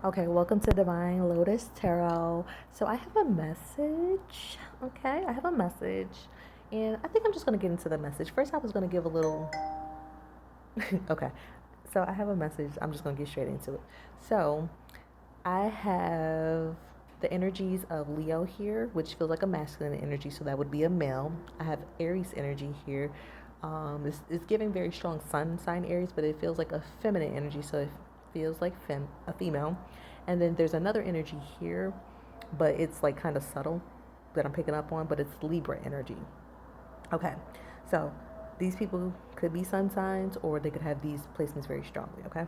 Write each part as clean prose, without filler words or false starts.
Okay, welcome to Divine Lotus Tarot. So I have a message. Okay, I have a message. And I think I'm just going to get into the message. First, I was going to give a little. Okay, so I have a message. I'm just going to get straight into it. So I have the energies of Leo here, which feels like a masculine energy. So that would be a male. I have Aries energy here. It's giving very strong sun sign Aries, but it feels like a feminine energy. So it feels like a female. And then there's another energy here, but it's like kind of subtle that I'm picking up on, but it's Libra energy. Okay, so these people could be sun signs or they could have these placements very strongly. Okay,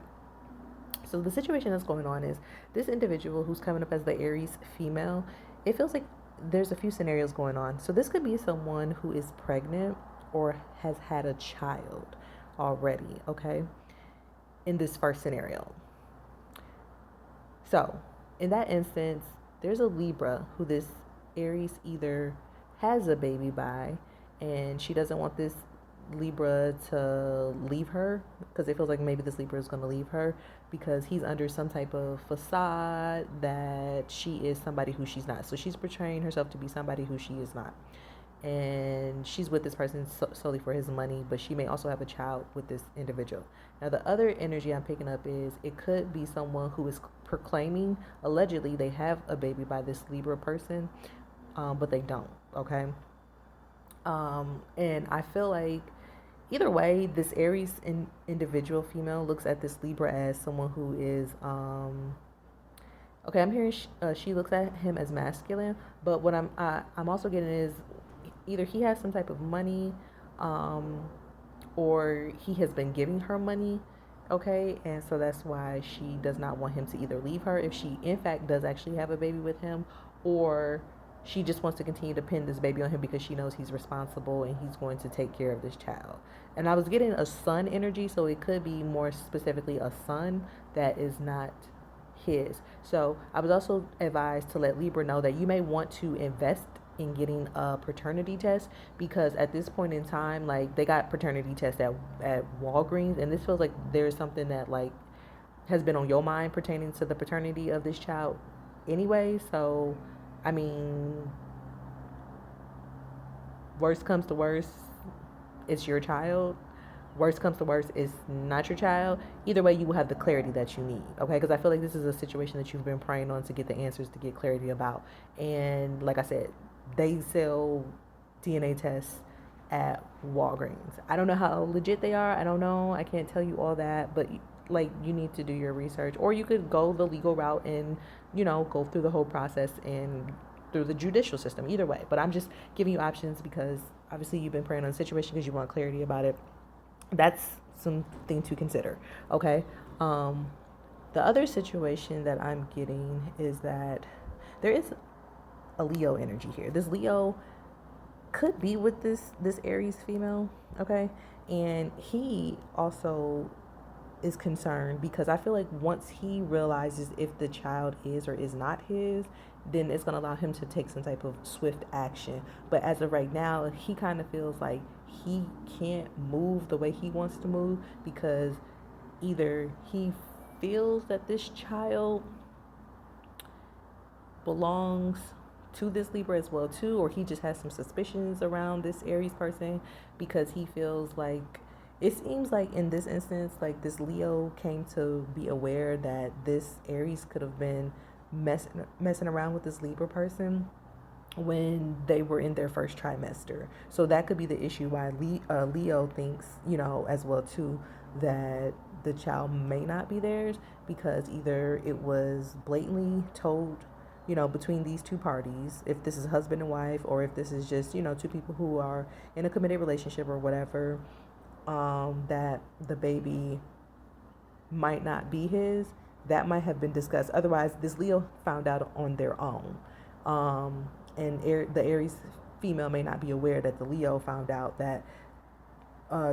so the situation that's going on is this individual who's coming up as the Aries female, it feels like there's a few scenarios going on. So this could be someone who is pregnant or has had a child already. Okay, in this first scenario. So, in that instance, there's a Libra who this Aries either has a baby by, and she doesn't want this Libra to leave her because it feels like maybe this Libra is going to leave her because he's under some type of facade that she is somebody who she's not. So she's portraying herself to be somebody who she is not, and she's with this person solely for his money, but she may also have a child with this individual. Now, the other energy I'm picking up is it could be someone who is proclaiming, allegedly, they have a baby by this Libra person, but they don't, okay? And I feel like either way, this Aries individual female looks at this Libra as someone who is, okay, I'm hearing she looks at him as masculine, but what I'm also getting is either he has some type of money, um, or he has been giving her money, okay, and so that's why she does not want him to either leave her if she in fact does actually have a baby with him, or she just wants to continue to pin this baby on him because she knows he's responsible and he's going to take care of this child. And I was getting a son energy, so it could be more specifically a son that is not his. So I was also advised to let Libra know that you may want to invest in getting a paternity test because at this point in time, like they got paternity tests at Walgreens, and this feels like there's something that like has been on your mind pertaining to the paternity of this child anyway. So I mean, worst comes to worst, it's your child. Worst comes to worst, it's not your child. Either way, you will have the clarity that you need, okay? Because I feel like this is a situation that you've been praying on to get the answers, to get clarity about. And like I said, they sell DNA tests at Walgreens. I don't know how legit they are. I don't know. I can't tell you all that, but like you need to do your research, or you could go the legal route and go through the whole process and through the judicial system. Either way, but I'm just giving you options because obviously you've been praying on the situation because you want clarity about it. That's something to consider. Okay. Um, the other situation that I'm getting is that there is a Leo energy here. This Leo could be with this Aries female, okay? And he also is concerned because I feel like once he realizes if the child is or is not his, then it's going to allow him to take some type of swift action. But as of right now, he kind of feels like he can't move the way he wants to move because either he feels that this child belongs to this Libra as well too, or he just has some suspicions around this Aries person because he feels like it seems like in this instance, like this Leo came to be aware that this Aries could have been messing around with this Libra person when they were in their first trimester. So that could be the issue why Leo thinks, as well too, that the child may not be theirs because either it was blatantly told, between these two parties, if this is husband and wife, or if this is just, two people who are in a committed relationship or whatever, that the baby might not be his. That might have been discussed. Otherwise, this Leo found out on their own. And the Aries female may not be aware that the Leo found out that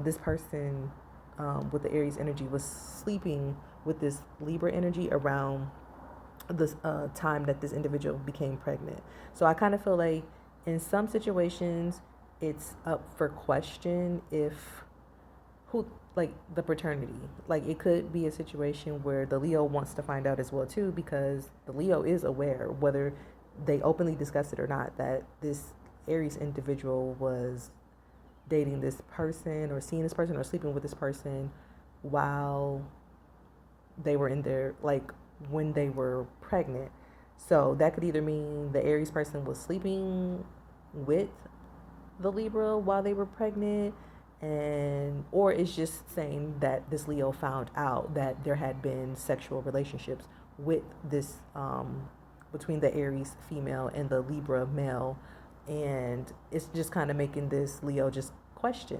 this person with the Aries energy was sleeping with this Libra energy around this time that this individual became pregnant. So I kind of feel like in some situations it's up for question if who like the paternity. Like it could be a situation where the Leo wants to find out as well too, because the Leo is aware, whether they openly discuss it or not, that this Aries individual was dating this person or seeing this person or sleeping with this person while they were in their, like, when they were pregnant. So that could either mean the Aries person was sleeping with the Libra while they were pregnant, and or it's just saying that this Leo found out that there had been sexual relationships with this between the Aries female and the Libra male, and it's just kind of making this Leo just question,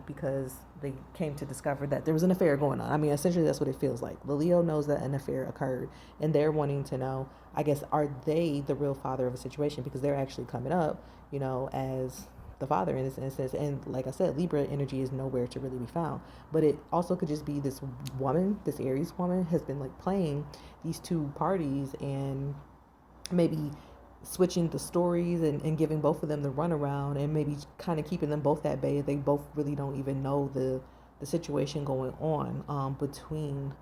because they came to discover that there was an affair going on. I mean, essentially that's what it feels like. The Leo knows that an affair occurred, and they're wanting to know, I guess, are they the real father of a situation, because they're actually coming up, as the father in this instance. And like I said, Libra energy is nowhere to really be found. But it also could just be this woman, this Aries woman, has been like playing these two parties and maybe switching the stories and giving both of them the runaround, and maybe kind of keeping them both at bay. They both really don't even know the situation going on between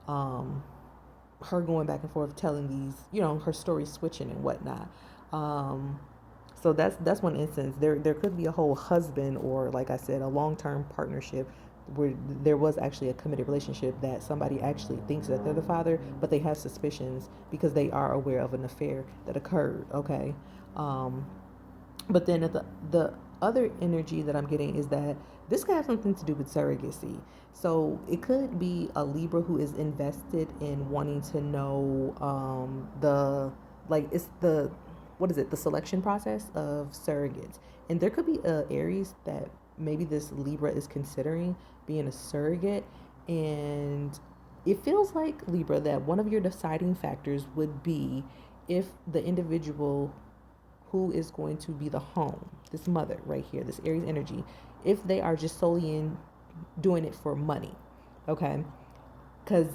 her going back and forth telling these, her story switching and whatnot. So that's one instance. There could be a whole husband, or like I said, a long-term partnership where there was actually a committed relationship that somebody actually thinks that they're the father, but they have suspicions because they are aware of an affair that occurred. Okay. But then the other energy that I'm getting is that this could have something to do with surrogacy. So it could be a Libra who is invested in wanting to know it's the, what is it, the selection process of surrogates. And there could be a Aries that maybe this Libra is considering being a surrogate, and it feels like, Libra, that one of your deciding factors would be if the individual who is going to be the home, this mother right here, this Aries energy, if they are just solely in doing it for money. Okay, because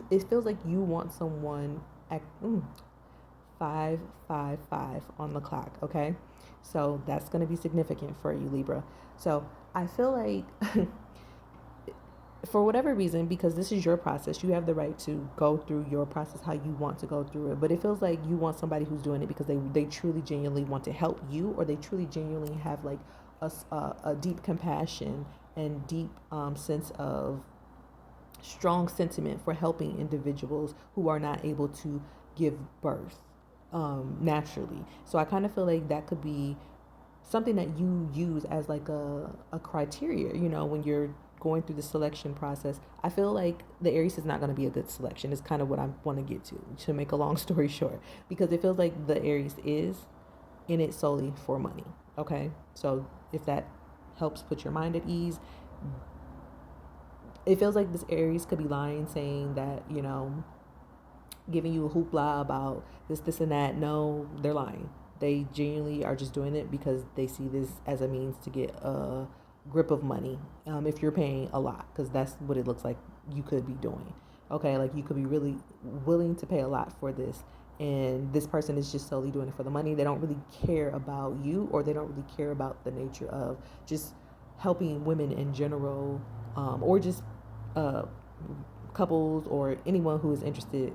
it feels like you want someone at 555 on the clock. Okay, so that's going to be significant for you, Libra. So I feel like for whatever reason, because this is your process, you have the right to go through your process how you want to go through it. But it feels like you want somebody who's doing it because they truly genuinely want to help you, or they truly genuinely have like a deep compassion and deep sense of strong sentiment for helping individuals who are not able to give birth naturally. So I kind of feel like that could be something that you use as like a criteria, when you're going through the selection process. I feel like the Aries is not going to be a good selection. It's kind of what I want to get to make a long story short, because it feels like the Aries is in it solely for money. Okay, so if that helps put your mind at ease, it feels like this Aries could be lying, saying that, giving you a hoopla about this and that. No, they're lying. They genuinely are just doing it because they see this as a means to get a grip of money, if you're paying a lot, because that's what it looks like you could be doing. Okay, like you could be really willing to pay a lot for this, and this person is just solely doing it for the money. They don't really care about you, or they don't really care about the nature of just helping women in general, or just couples or anyone who is interested.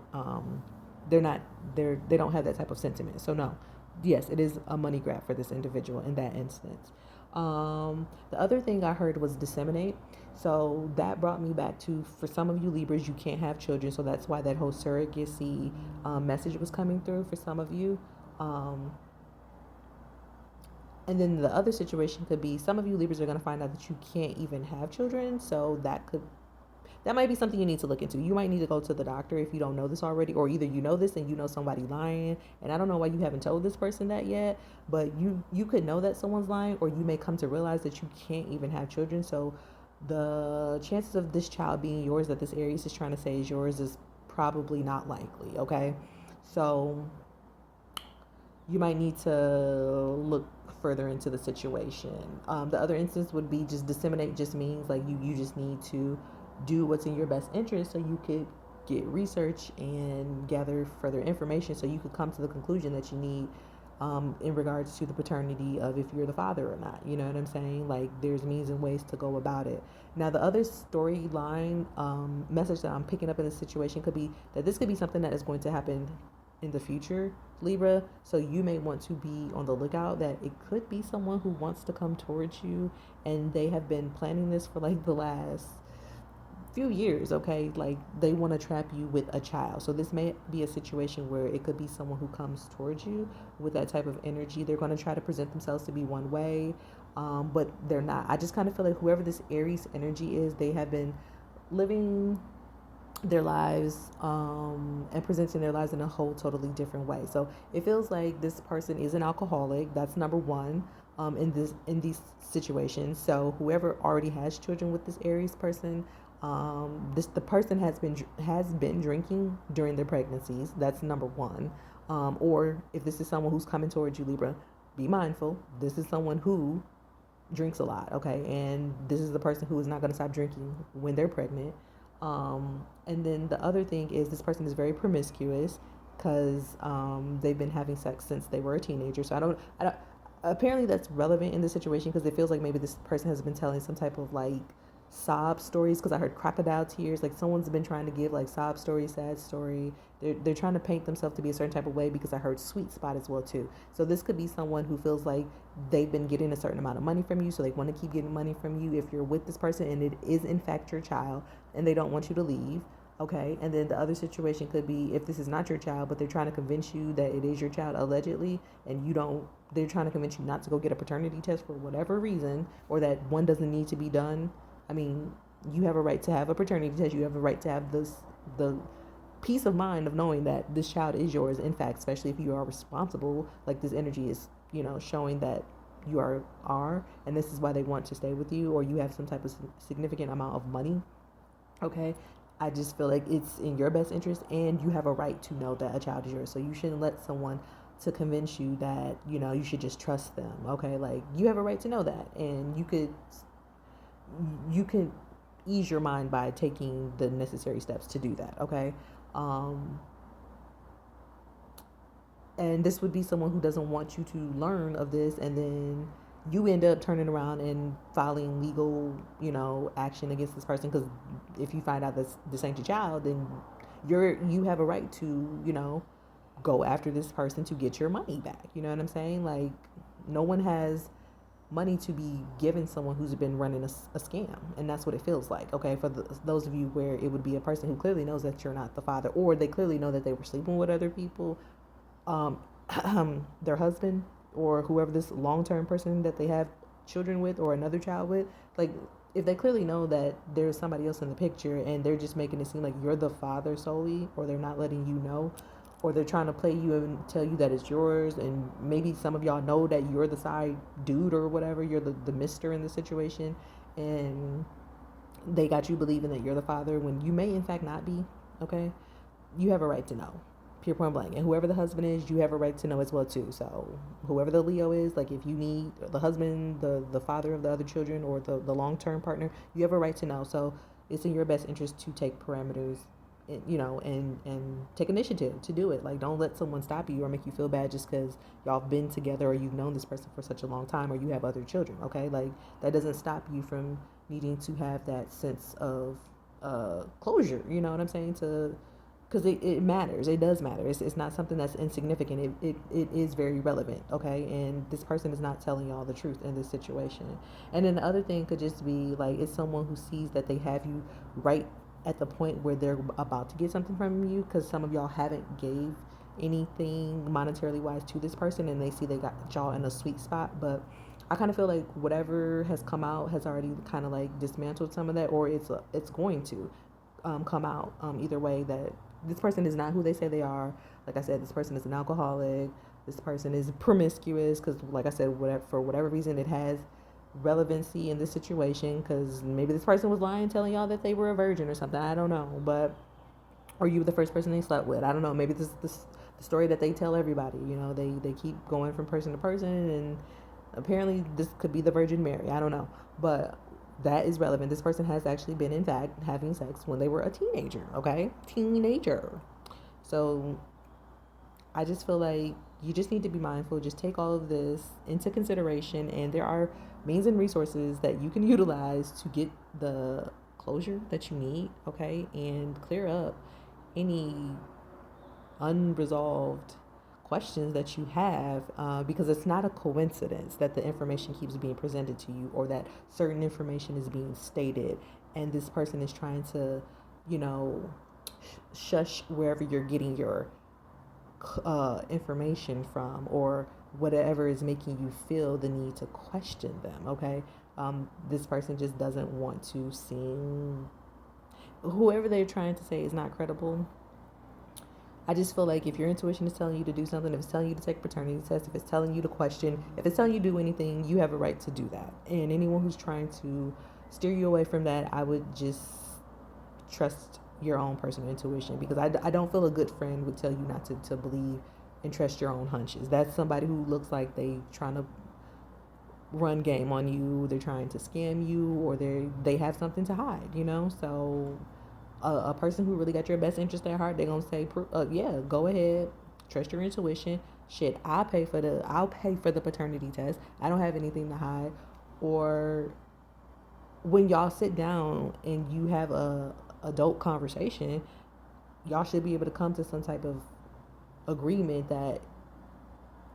They don't have that type of sentiment. So no, yes, it is a money grab for this individual in that instance. The other thing I heard was disseminate. So that brought me back to, for some of you Libras, you can't have children. So that's why that whole surrogacy message was coming through for some of you. And then the other situation could be some of you Libras are going to find out that you can't even have children. So that might be something you need to look into. You might need to go to the doctor if you don't know this already, or either you know this and you know somebody lying. And I don't know why you haven't told this person that yet, but you could know that someone's lying, or you may come to realize that you can't even have children. So the chances of this child being yours, that this Aries is trying to say is yours, is probably not likely. Okay, so you might need to look further into the situation. The other instance would be just disseminate. Just means like you just need to do what's in your best interest so you could get research and gather further information so you could come to the conclusion that you need in regards to the paternity of if you're the father or not. You know what I'm saying? Like, there's means and ways to go about it. Now, the other storyline message that I'm picking up in this situation could be that this could be something that is going to happen in the future, Libra. So you may want to be on the lookout that it could be someone who wants to come towards you, and they have been planning this for like the last few years. Okay, like they want to trap you with a child. So this may be a situation where it could be someone who comes towards you with that type of energy. They're going to try to present themselves to be one way, but they're not. I just kind of feel like whoever this Aries energy is, they have been living their lives and presenting their lives in a whole totally different way. So it feels like this person is an alcoholic. That's number one, in these situations. So whoever already has children with this Aries person, the person has been drinking during their pregnancies. That's number one. Or if this is someone who's coming towards you, Libra, be mindful. This is someone who drinks a lot, okay? And this is the person who is not going to stop drinking when they're pregnant. And then the other thing is this person is very promiscuous because they've been having sex since they were a teenager. So I don't apparently that's relevant in this situation because it feels like maybe this person has been telling some type of like sob stories, because I heard crocodile tears. Like someone's been trying to give like sob story, sad story. They're trying to paint themselves to be a certain type of way, because I heard sweet spot as well too. So this could be someone who feels like they've been getting a certain amount of money from you, so they want to keep getting money from you if you're with this person and it is in fact your child and they don't want you to leave. Okay, and then the other situation could be if this is not your child, but they're trying to convince you that it is your child allegedly, and you don't. They're trying to convince you not to go get a paternity test for whatever reason, or that one doesn't need to be done. I mean, you have a right to have a paternity test. You have a right to have the peace of mind of knowing that this child is yours. In fact, especially if you are responsible, like this energy is, showing that you are, and this is why they want to stay with you, or you have some type of significant amount of money. Okay. I just feel like it's in your best interest, and you have a right to know that a child is yours. So you shouldn't let someone to convince you that, you should just trust them. Okay. Like you have a right to know that, and you can ease your mind by taking the necessary steps to do that. Okay. And this would be someone who doesn't want you to learn of this, and then you end up turning around and filing legal, action against this person, because if you find out that this ain't your child, then you have a right to, go after this person to get your money back. You know what I'm saying? Like, no one has money to be given someone who's been running a scam, and that's what it feels like. Okay, for those of you where it would be a person who clearly knows that you're not the father, or they clearly know that they were sleeping with other people, their husband, or whoever this long-term person that they have children with or another child with. Like, if they clearly know that there's somebody else in the picture and they're just making it seem like you're the father solely, or they're not letting you know, or they're trying to play you and tell you that it's yours, and maybe some of y'all know that you're the side dude or whatever, you're the mister in the situation, and they got you believing that you're the father when you may in fact not be. Okay, you have a right to know, pure point blank. And whoever the husband is, you have a right to know as well too. So whoever the Leo is, like if you need the husband, the father of the other children, or the long-term partner, you have a right to know. So it's in your best interest to take parameters, and take initiative to do it. Like, don't let someone stop you or make you feel bad just because y'all have been together, or you've known this person for such a long time, or you have other children. Okay, like that doesn't stop you from needing to have that sense of closure. You know what I'm saying? Because it matters. It does matter. It's not something that's insignificant. It is very relevant. Okay, and this person is not telling y'all the truth in this situation. And then the other thing could just be like, it's someone who sees that they have you right at the point where they're about to get something from you, because some of y'all haven't gave anything monetarily wise to this person, and they see they got y'all in a sweet spot. But I kind of feel like whatever has come out has already kind of like dismantled some of that, or it's going to come out either way, that this person is not who they say they are. Like I said, this person is an alcoholic. This person is promiscuous, because like I said, for whatever reason, it has relevancy in this situation, because maybe this person was lying, telling y'all that they were a virgin or something. I don't know. But or you were the first person they slept with. I don't know. Maybe this is the story that they tell everybody. They keep going from person to person, and apparently this could be the Virgin Mary. I don't know. But that is relevant. This person has actually been, in fact, having sex when they were a teenager. Okay, teenager. So I just feel like you just need to be mindful. Just take all of this into consideration, and there are means and resources that you can utilize to get the closure that you need, okay, and clear up any unresolved questions that you have, because it's not a coincidence that the information keeps being presented to you, or that certain information is being stated, and this person is trying to, you know, shush wherever you're getting your information from, or whatever is making you feel the need to question them, okay? This person just doesn't want to seem, whoever they're trying to say is not credible. I just feel like if your intuition is telling you to do something, if it's telling you to take a paternity test, if it's telling you to question, if it's telling you to do anything, you have a right to do that. And anyone who's trying to steer you away from that, I would just trust your own personal intuition, because I don't feel a good friend would tell you not to believe and trust your own hunches. That's somebody who looks like they trying to run game on you, they're trying to scam you, or they have something to hide, you know? So a person who really got your best interest at heart, they're gonna say, yeah, go ahead, trust your intuition. Shit, I'll pay for the paternity test. I don't have anything to hide. Or when y'all sit down and you have a adult conversation, y'all should be able to come to some type of agreement that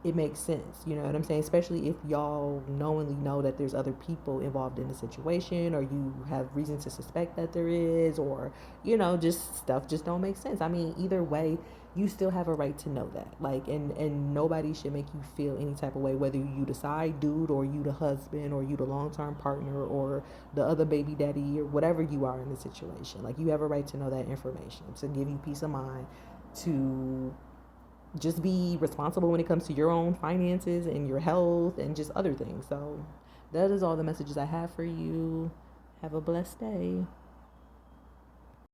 it makes sense. You know what I'm saying? Especially if y'all knowingly know that there's other people involved in the situation, or you have reason to suspect that there is, or, you know, just stuff just don't make sense. I mean, either way, you still have a right to know that. Like, and nobody should make you feel any type of way, whether you the side dude, or you the husband, or you the long-term partner, or the other baby daddy, or whatever you are in the situation. Like, you have a right to know that information to give you peace of mind, to just be responsible when it comes to your own finances and your health and just other things. So that is all the messages I have for you. Have a blessed day.